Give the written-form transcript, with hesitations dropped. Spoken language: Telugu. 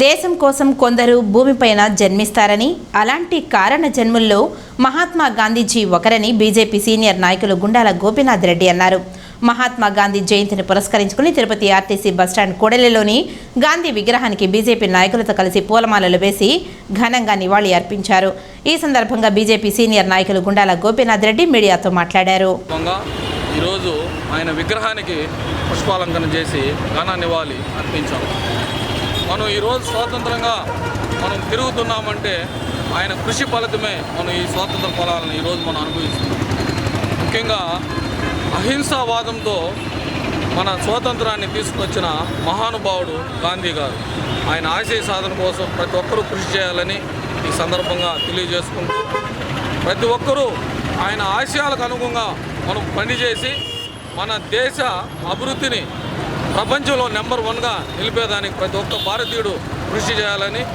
దేశం కోసం కొందరు భూమిపైన జన్మిస్తారని, అలాంటి కారణ జన్ముల్లో మహాత్మా గాంధీజీ ఒకరని బీజేపీ సీనియర్ నాయకులు గుండాల గోపీనాథ్ రెడ్డి అన్నారు. మహాత్మా గాంధీ జయంతిని పురస్కరించుకుని తిరుపతి ఆర్టీసీ బస్టాండ్ కూడలిలోని గాంధీ విగ్రహానికి బీజేపీ నాయకులతో కలిసి పూలమాలలు వేసి ఘనంగా నివాళి అర్పించారు. ఈ సందర్భంగా బీజేపీ సీనియర్ నాయకులు గుండాల గోపీనాథ్ రెడ్డి మీడియాతో మాట్లాడారు. ఈరోజు ఆయన విగ్రహానికి పుష్పాలంకరణ చేసి ఘన నివాళి అర్పించాం. మనం ఈరోజు స్వాతంత్రంగా మనం తిరుగుతున్నామంటే ఆయన కృషి ఫలితమే మనం ఈ స్వాతంత్ర ఫలాలను ఈరోజు మనం అనుభవిస్తున్నాం. ముఖ్యంగా అహింసావాదంతో మన స్వాతంత్రాన్ని తీసుకొచ్చిన మహానుభావుడు గాంధీ గారు. ఆయన ఆశయ సాధన కోసం ప్రతి ఒక్కరూ కృషి చేయాలని ఈ సందర్భంగా తెలియజేసుకుంటూ, ప్రతి ఒక్కరూ ఆయన ఆశయాలకు అనుగుణంగా మనం పనిచేసి మన దేశ అభివృద్ధిని ప్రపంచంలో నెంబర్ 1గా నిలిపేదానికి ప్రతి ఒక్క భారతీయుడు కృషి చేయాలని